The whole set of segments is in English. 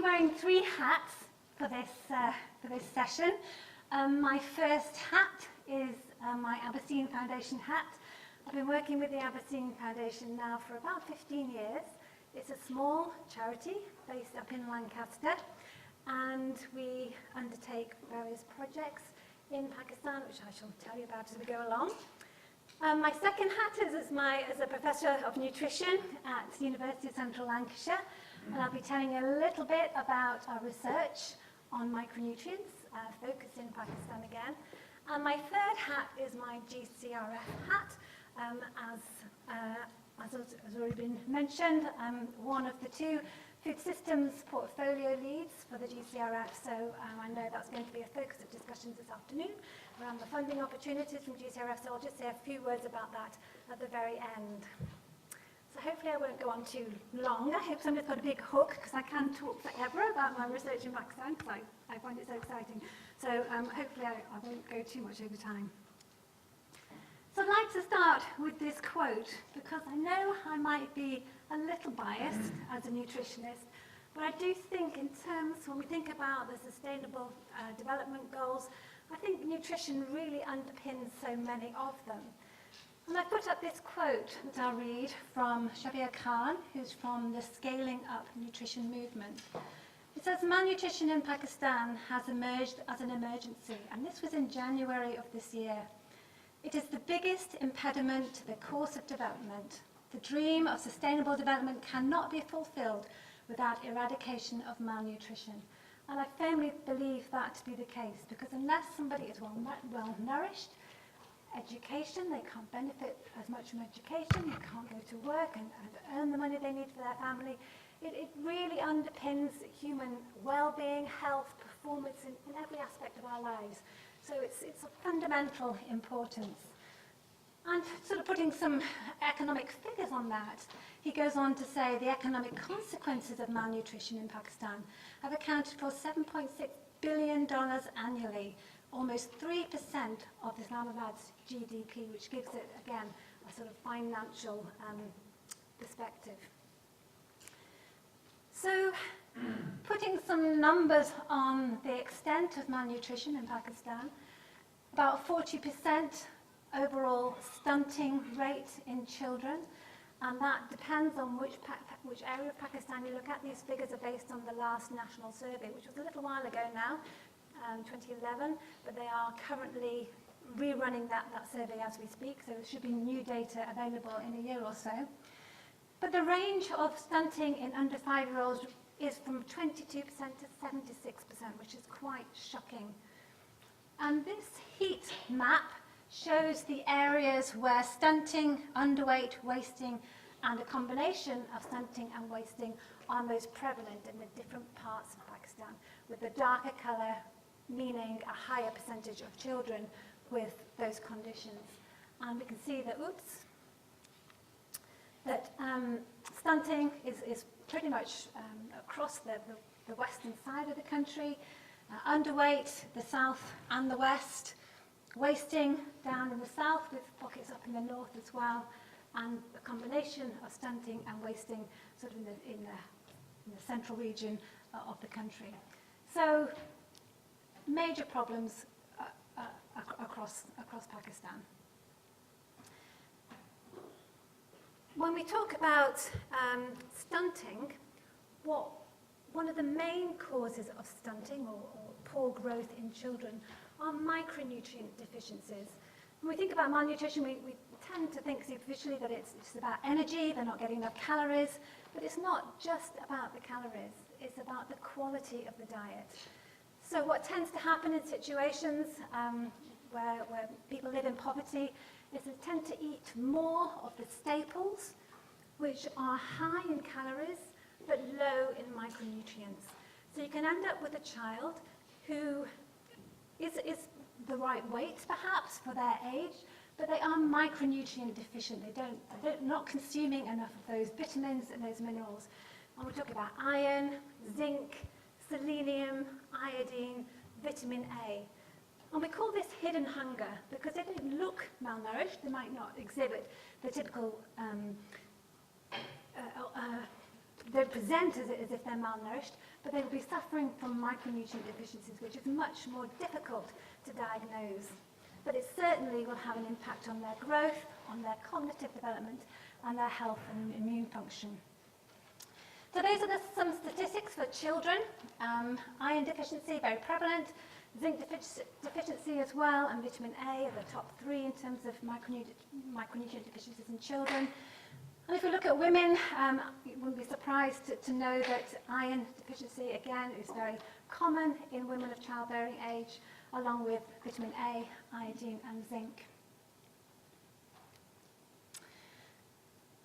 Wearing three hats for this session. My first hat is my UPSIGN Foundation hat. I've been working with the UPSIGN Foundation now for about 15 years. It's a small charity based up in Lancaster, and we undertake various projects in Pakistan, which I shall tell you about as we go along. My second hat is as a professor of nutrition at the University of Central Lancashire. And I'll be telling you a little bit about our research on micronutrients, focused in Pakistan again. And my third hat is my GCRF hat. As has already been mentioned, I'm one of the two food systems portfolio leads for the GCRF, so I know that's going to be a focus of discussions this afternoon around the funding opportunities from GCRF, so I'll just say a few words about that at the very end. So hopefully I won't go on too long. I hope somebody's got a big hook, because I can talk forever about my research in Pakistan, because I find it so exciting. So hopefully I won't go too much over time. So I'd like to start with this quote, because I know I might be a little biased as a nutritionist, but I do think in terms, when we think about the sustainable development goals, I think nutrition really underpins so many of them. And I put up this quote that I'll read from Shabir Khan, who's from the Scaling Up Nutrition Movement. It says, malnutrition in Pakistan has emerged as an emergency, and this was in January of this year. It is the biggest impediment to the course of development. The dream of sustainable development cannot be fulfilled without eradication of malnutrition. And I firmly believe that to be the case, because unless somebody is well nourished, education, they can't benefit as much from education, they can't go to work and earn the money they need for their family. It really underpins human well-being, health, performance in every aspect of our lives. So it's of fundamental importance. And sort of putting some economic figures on that, he goes on to say the economic consequences of malnutrition in Pakistan have accounted for $7.6 billion annually, almost 3% of Islamabad's GDP, which gives it, again, a sort of financial perspective. So, putting some numbers on the extent of malnutrition in Pakistan, about 40% overall stunting rate in children, and that depends on which area of Pakistan you look at. These figures are based on the last national survey, which was a little while ago now, 2011, but they are currently rerunning that survey as we speak, so there should be new data available in a year or so. But the range of stunting in under 5-year-olds is from 22% to 76%, which is quite shocking. And this heat map shows the areas where stunting, underweight, wasting, and a combination of stunting and wasting are most prevalent in the different parts of Pakistan, with the darker colour meaning a higher percentage of children with those conditions. And we can see that, stunting is pretty much across the western side of the country, underweight, the south and the west, wasting down in the south with pockets up in the north as well, and a combination of stunting and wasting sort of in the central region of the country. So, major problems across Pakistan. When we talk about stunting, one of the main causes of stunting or poor growth in children are micronutrient deficiencies. When we think about malnutrition, we tend to think superficially that it's about energy, they're not getting enough calories, but it's not just about the calories, it's about the quality of the diet. So what tends to happen in situations where people live in poverty is they tend to eat more of the staples, which are high in calories but low in micronutrients. So you can end up with a child who is the right weight perhaps for their age, but they are micronutrient deficient. They're not consuming enough of those vitamins and those minerals. And we're talking about iron, zinc, selenium, iodine, vitamin A. And we call this hidden hunger because they don't look malnourished. They might not exhibit the typical, they present as if they're malnourished, but they will be suffering from micronutrient deficiencies, which is much more difficult to diagnose. But it certainly will have an impact on their growth, on their cognitive development, and their health and immune function. So those are some statistics for children. Iron deficiency, very prevalent. Zinc deficiency as well, and vitamin A are the top 3 in terms of micronutrient deficiencies in children. And if we look at women, you wouldn't be surprised to know that iron deficiency, again, is very common in women of childbearing age, along with vitamin A, iodine, and zinc.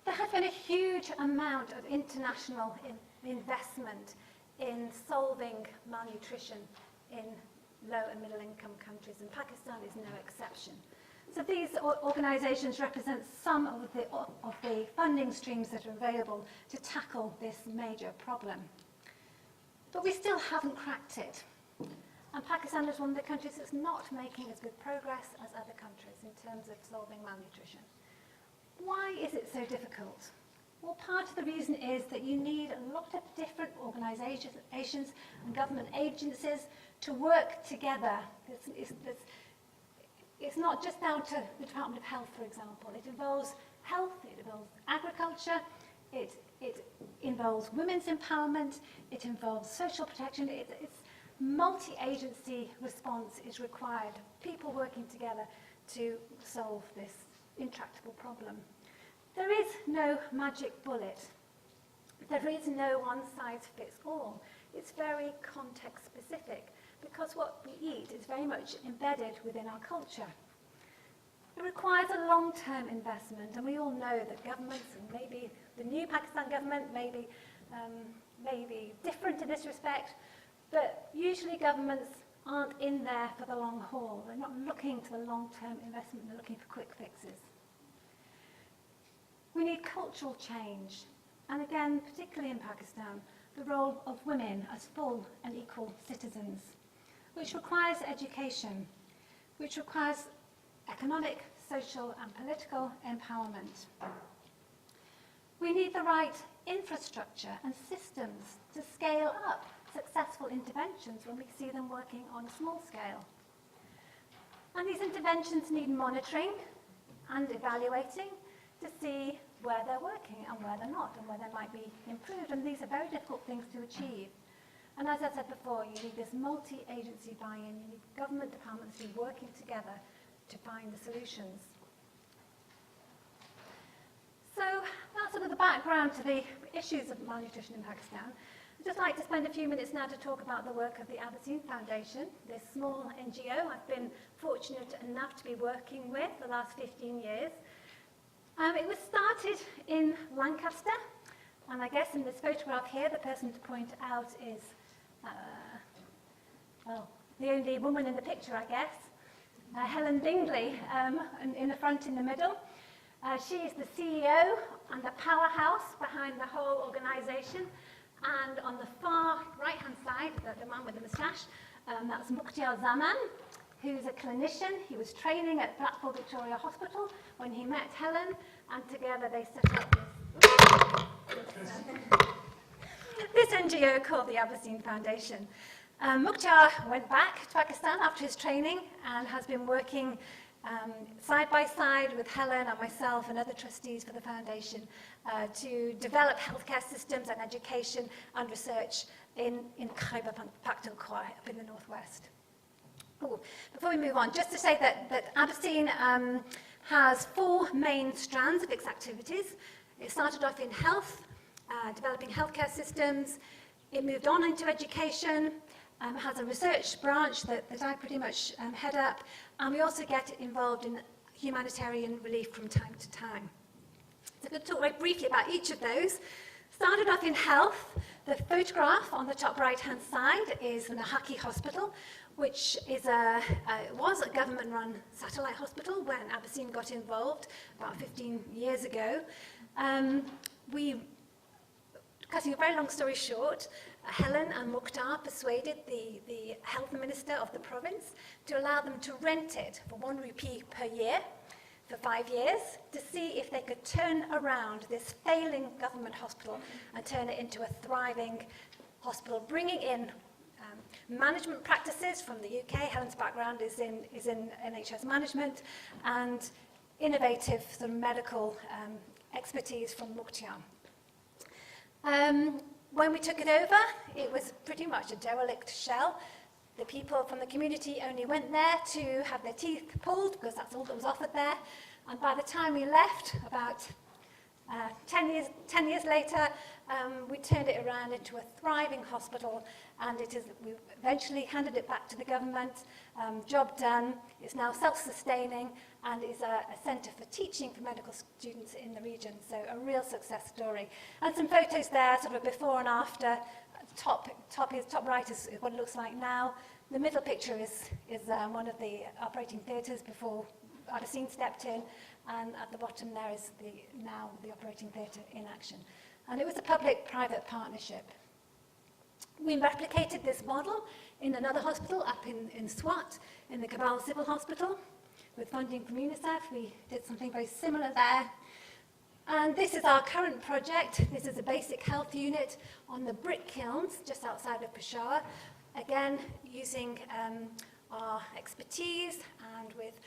There has been a huge amount of international investment in solving malnutrition in low and middle income countries, and Pakistan is no exception. So these organisations represent some of the funding streams that are available to tackle this major problem. But we still haven't cracked it. And Pakistan is one of the countries that's not making as good progress as other countries in terms of solving malnutrition. Why is it so difficult? Well, part of the reason is that you need a lot of different organisations and government agencies to work together. It's not just down to the Department of Health, for example. It involves health, it involves agriculture, it involves women's empowerment, it involves social protection. It's multi-agency response is required, people working together to solve this intractable problem. There is no magic bullet. There is no one-size-fits-all. It's very context-specific because what we eat is very much embedded within our culture. It requires a long-term investment, and we all know that governments, and maybe the new Pakistan government may be different in this respect, but usually governments aren't in there for the long haul. They're not looking to the long-term investment, they're looking for quick fixes. We need cultural change, and again, particularly in Pakistan, the role of women as full and equal citizens, which requires education, which requires economic, social, and political empowerment. We need the right infrastructure and systems to scale up successful interventions when we see them working on a small scale. And these interventions need monitoring and evaluating to see where they're working and where they're not, and where they might be improved. And these are very difficult things to achieve. And as I said before, you need this multi-agency buy-in. You need government departments to be working together to find the solutions. So that's sort of the background to the issues of malnutrition in Pakistan. I'd just like to spend a few minutes now to talk about the work of the UPSIGN Foundation, this small NGO I've been fortunate enough to be working with the last 15 years. It was started in Lancaster, and I guess in this photograph here, the person to point out is, well, the only woman in the picture, I guess, Helen Bingley, in the front in the middle. She is the CEO and the powerhouse behind the whole organisation. And on the far right-hand side, the man with the moustache, that's Mukhtar Zaman, who's a clinician. He was training at Blackpool Victoria Hospital when he met Helen, and together they set up this NGO called the UPSIGN Foundation. Mukhtar went back to Pakistan after his training and has been working side by side with Helen and myself and other trustees for the foundation to develop healthcare systems and education and research in Khyber Pakhtunkhwa up in the northwest. Ooh, before we move on, just to say that UPSIGN has 4 main strands of its activities. It started off in health, developing healthcare systems. It moved on into education, has a research branch that I pretty much head up, and we also get involved in humanitarian relief from time to time. So I'm going to talk very briefly about each of those. Started off in health, The photograph on the top right-hand side is Nahaki Hospital, which is was a government-run satellite hospital when UPSIGN got involved about 15 years ago. Cutting a very long story short, Helen and Mukhtar persuaded the health minister of the province to allow them to rent it for 1 rupee per year for 5 years to see if they could turn around this failing government hospital and turn it into a thriving hospital, bringing in management practices from the UK. Helen's background is in NHS management, and innovative sort of medical expertise from Mukhtar. When we took it over, it was pretty much a derelict shell. The people from the community only went there to have their teeth pulled because that's all that was offered there. And by the time we left, about 10 years later, we turned it around into a thriving hospital, and we eventually handed it back to the government. Job done. It's now self-sustaining and is a centre for teaching for medical students in the region. So a real success story. And some photos there, sort of before and after. Top right is what it looks like now. The middle picture is one of the operating theatres before UPSIGN stepped in, and at the bottom there is now the operating theatre in action. And it was a public-private partnership. We replicated this model in another hospital up in Swat, in the Kabul Civil Hospital, with funding from UNICEF. We did something very similar there. And this is our current project. This is a basic health unit on the brick kilns just outside of Peshawar. Again, using our expertise and with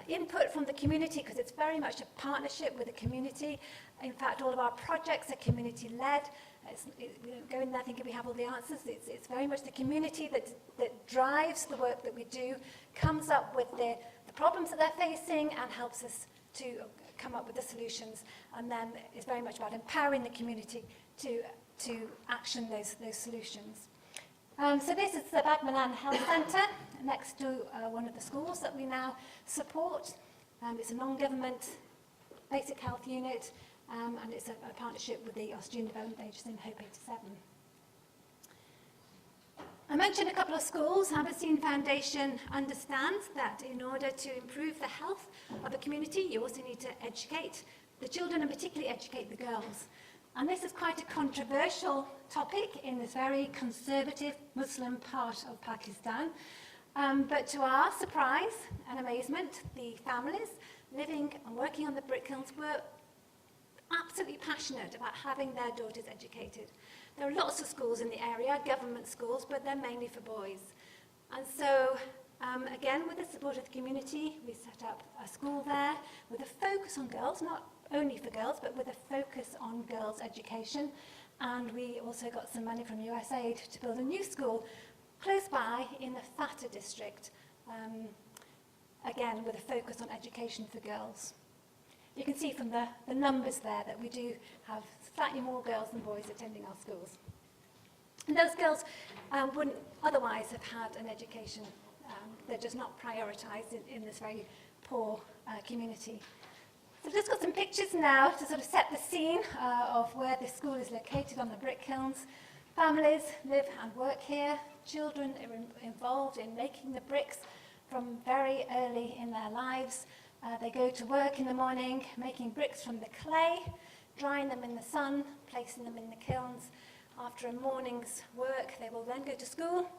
input from the community, because it's very much a partnership with the community. In fact, all of our projects are community-led. We don't go in there thinking we have all the answers. It's very much the community that drives the work that we do, comes up with the problems that they're facing and helps us to come up with the solutions, and then it's very much about empowering the community to action those solutions. So this is the Bagmalan Health Centre next to one of the schools that we now support. It's a non-government basic health unit, and it's a partnership with the Austrian Development Agency and Hope 87. I mentioned a couple of schools. UPSIGN Foundation understands that in order to improve the health of a community, you also need to educate the children and particularly educate the girls. And this is quite a controversial topic in this very conservative Muslim part of Pakistan. But to our surprise and amazement, the families living and working on the brick kilns were absolutely passionate about having their daughters educated. There are lots of schools in the area, government schools, but they're mainly for boys. And so, again, with the support of the community, we set up a school there with a focus on girls, not only for girls, but with a focus on girls' education. And we also got some money from USAID to build a new school close by in the Fatah district, again, with a focus on education for girls. You can see from the numbers there that we do have slightly more girls than boys attending our schools. And those girls wouldn't otherwise have had an education. They're just not prioritised in this very poor community. So I've just got some pictures now to sort of set the scene of where this school is located on the brick kilns. Families live and work here. Children are involved in making the bricks from very early in their lives. They go to work in the morning, making bricks from the clay, drying them in the sun, placing them in the kilns. After a morning's work, they will then go to school,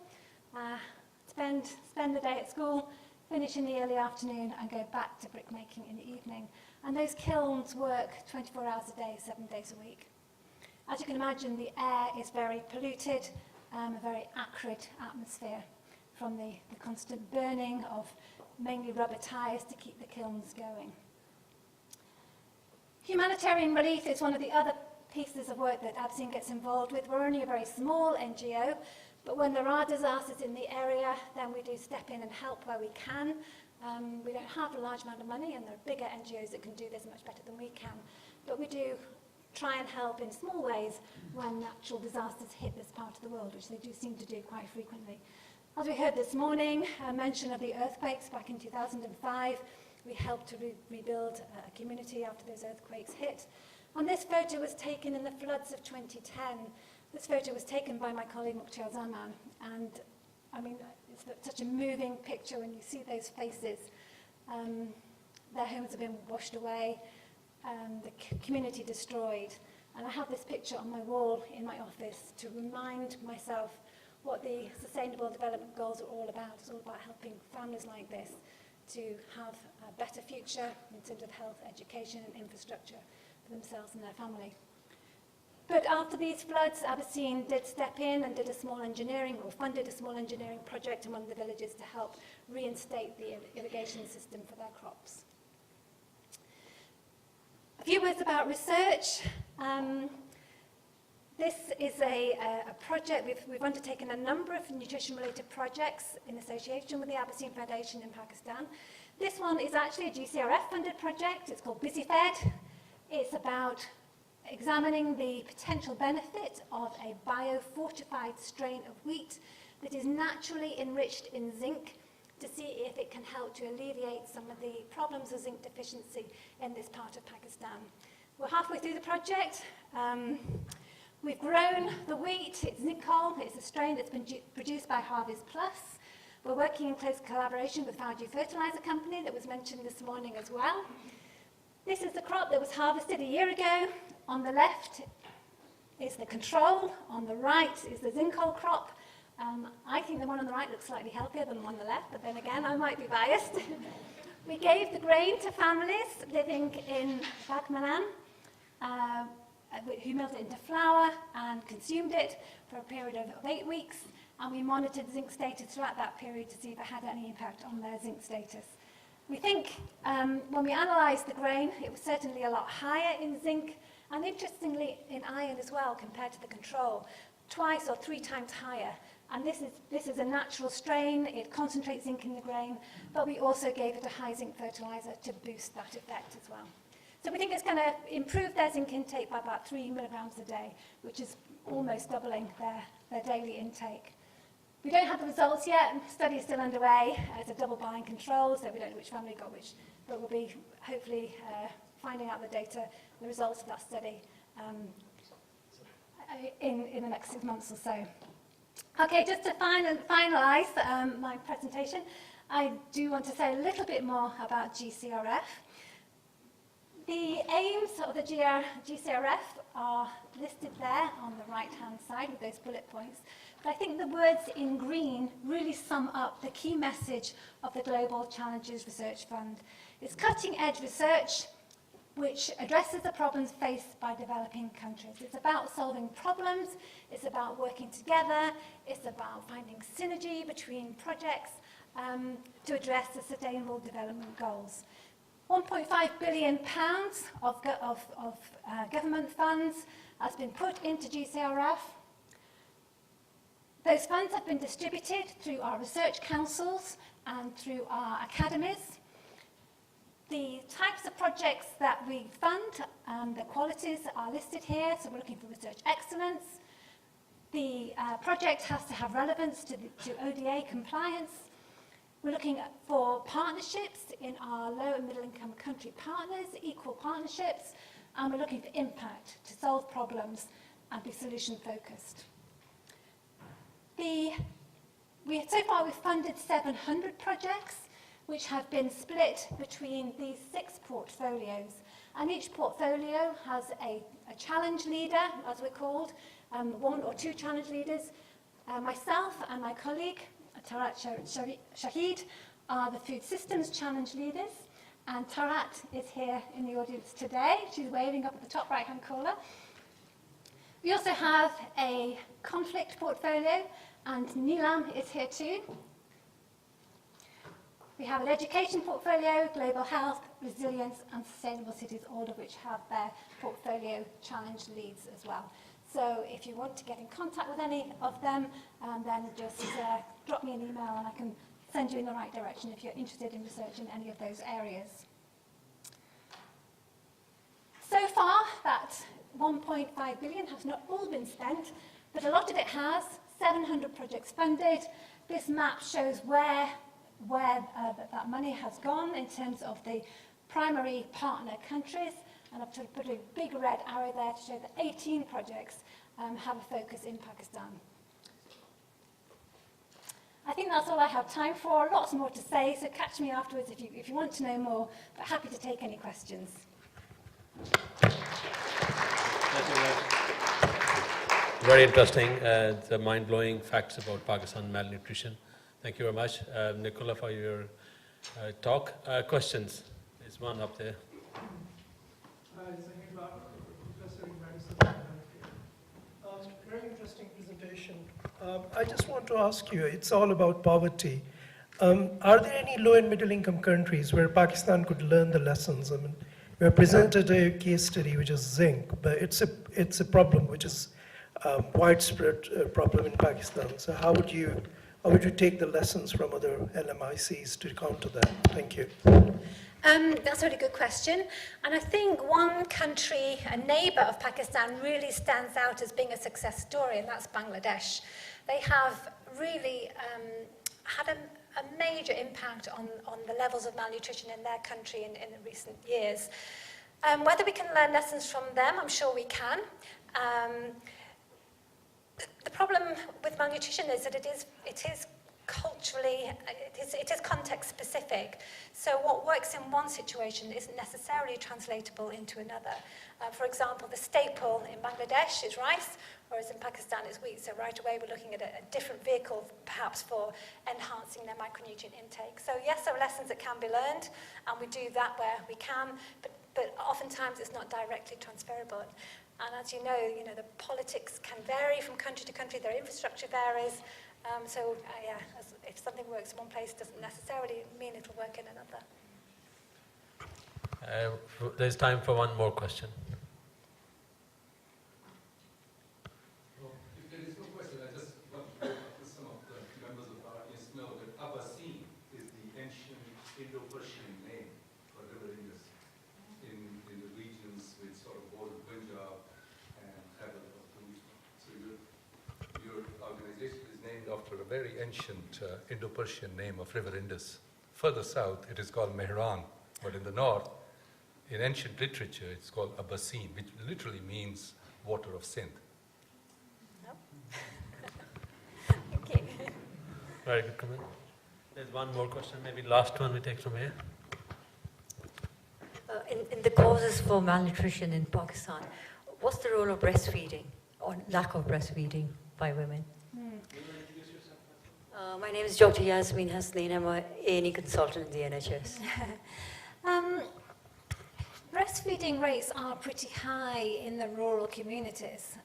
spend the day at school, finish in the early afternoon, and go back to brick making in the evening. And those kilns work 24 hours a day, 7 days a week. As you can imagine, the air is very polluted, a very acrid atmosphere from the constant burning of mainly rubber tyres to keep the kilns going. Humanitarian Relief is one of the other pieces of work that UPSIGN gets involved with. We're only a very small NGO, but when there are disasters in the area, then we do step in and help where we can. We don't have a large amount of money, and there are bigger NGOs that can do this much better than we can, but we do try and help in small ways when natural disasters hit this part of the world, which they do seem to do quite frequently. As we heard this morning, a mention of the earthquakes back in 2005. We helped to rebuild a community after those earthquakes hit. And this photo was taken in the floods of 2010. This photo was taken by my colleague Nicola, and I mean, it's such a moving picture when you see those faces. Their homes have been washed away, the community destroyed. And I have this picture on my wall in my office to remind myself what the Sustainable Development Goals are all about. It's all about helping families like this to have a better future in terms of health, education and infrastructure for themselves and their family. But after these floods, Aberdeen did step in and did a small engineering, or funded a small engineering project among the villages to help reinstate the irrigation system for their crops. A few words about research. This is a project, we've undertaken a number of nutrition-related projects in association with the Aberdeen Foundation in Pakistan. This one is actually a GCRF-funded project. It's called BusyFed. It's about examining the potential benefit of a biofortified strain of wheat that is naturally enriched in zinc to see if it can help to alleviate some of the problems of zinc deficiency in this part of Pakistan. We're halfway through the project. We've grown the wheat. It's Nicola. It's a strain that's been produced by Harvest Plus. We're working in close collaboration with Foundry Fertilizer Company that was mentioned this morning as well. This is the crop that was harvested a year ago. On the left is the control. On the right is the Zincol crop. I think the one on the right looks slightly healthier than the one on the left, but then again, I might be biased. We gave the grain to families living in Bagmalan, who milled it into flour and consumed it for a period of 8 weeks, and we monitored zinc status throughout that period to see if it had any impact on their zinc status. We think when we analysed the grain, it was certainly a lot higher in zinc, and interestingly in iron as well compared to the control, 2 or 3 times higher. And this is a natural strain. It concentrates zinc in the grain, but we also gave it a high zinc fertilizer to boost that effect as well. So we think it's going to improve their zinc intake by about 3 milligrams a day, which is almost doubling their daily intake. We don't have the results yet. The study is still underway. It's a double-blind control, so we don't know which family got which, but we'll be hopefully finding out the data, the results of that study in the next 6 months or so. Okay, just to finalise my presentation, I do want to say a little bit more about GCRF. The aims of the GCRF are listed there on the right-hand side with those bullet points. But I think the words in green really sum up the key message of the Global Challenges Research Fund. It's cutting-edge research which addresses the problems faced by developing countries. It's about solving problems, it's about working together, it's about finding synergy between projects to address the Sustainable Development Goals. £1.5 billion of government funds has been put into GCRF. Those funds have been distributed through our research councils and through our academies. The types of projects that we fund, the qualities are listed here, so we're looking for research excellence. The project has to have relevance to ODA compliance. We're looking for partnerships in our low and middle income country partners, equal partnerships, and we're looking for impact to solve problems and be solution focused. So far we've funded 700 projects, which have been split between these 6 portfolios. And each portfolio has a challenge leader, as we're called, 1 or 2 challenge leaders. Myself and my colleague, Tarat Shahid, are the food systems challenge leaders. And Tarat is here in the audience today. She's waving up at the top right-hand corner. We also have a conflict portfolio, and Nilam is here too. We have an education portfolio, global health, resilience, and sustainable cities, all of which have their portfolio challenge leads as well. So if you want to get in contact with any of them, then just drop me an email and I can send you in the right direction if you're interested in research in any of those areas. So far, that 1.5 billion has not all been spent, but a lot of it has. 700 projects funded. This map shows where that money has gone in terms of the primary partner countries, and I've put a big red arrow there to show that 18 projects have a focus in Pakistan. I think that's all I have time for. Lots more to say, so catch me afterwards if you want to know more, but happy to take any questions. Very interesting, the mind-blowing facts about Pakistan malnutrition. Thank you very much, Nicola, for your talk. Questions? There's one up there. Professor in medicine. Very interesting presentation. I just want to ask you, it's all about poverty. Are there any low and middle income countries where Pakistan could learn the lessons? I mean, we have presented a case study which is zinc, but it's a problem which is widespread problem in Pakistan. So how would you take the lessons from other LMICs to counter that? Thank you. That's a really good question. And I think one country, a neighbour of Pakistan, really stands out as being a success story, and that's Bangladesh. They have really had a major impact on the levels of malnutrition in their country in the recent years. Whether we can learn lessons from them, I'm sure we can. The problem with malnutrition is that it is culturally, it is context specific. So what works in one situation isn't necessarily translatable into another. For example, the staple in Bangladesh is rice, whereas in Pakistan is wheat. So right away we're looking at a different vehicle perhaps for enhancing their micronutrient intake. So yes, there are lessons that can be learned, and we do that where we can, but oftentimes it's not directly transferable. And as you know, the politics can vary from country to country, their infrastructure varies. If something works in one place, doesn't necessarily mean it will work in another. There's time for one more question. Well, if there is no question, I just want to go up to some of the members of our audience know that Abbasin is the ancient Indo-Persian name for river Indus in the regions which sort of border Punjab and Khyber Pakhtunkhwa. So your organization is named after a very ancient Indo-Persian name of river Indus. Further south, it is called Mehran, but in the north, in ancient literature, it's called Abbasin, which literally means water of Sindh. No? Okay. Very good comment. There's one more question, maybe last one we take from here. In the causes for malnutrition in Pakistan, what's the role of breastfeeding or lack of breastfeeding by women? My name is Dr. Yasmin Hasnain. I'm an A&E consultant in the NHS. Breastfeeding rates are pretty high in the rural communities,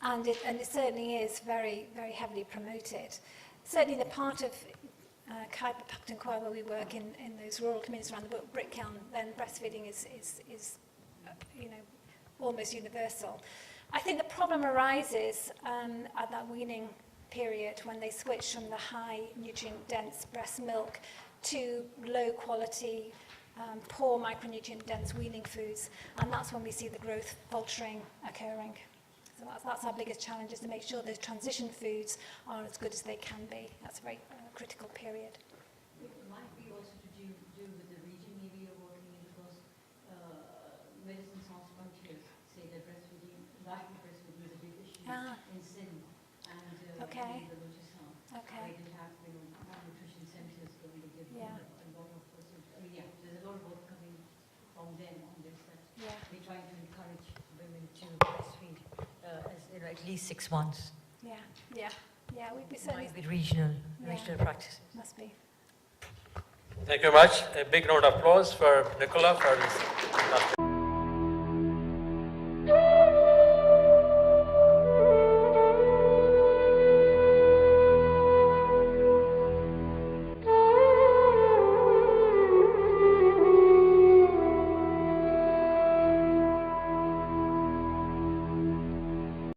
and it certainly is very, very heavily promoted. Certainly the part of Khyber Pakhtunkhwa where we work in those rural communities around the brick kiln, then breastfeeding is almost universal. I think the problem arises at that weaning period when they switch from the high nutrient-dense breast milk to low-quality, poor micronutrient-dense weaning foods, and that's when we see the growth faltering occurring. So that's our biggest challenge, is to make sure those transition foods are as good as they can be. That's a very critical period. It might be also to do with the region maybe you're working in, because Medicine Sans Frontiers say that breastfeeding, lack of breastfeeding is a big issue in Sindh and Okay. in the Balochistan. Okay. Where they have malnutrition centers going to give a lot of there's a lot of work coming from them on this, that we're trying to encourage women to breastfeed at least 6 months. Yeah, we certainly Might be regional practices. must be. Thank you very much. A big round of applause for Nicola for this.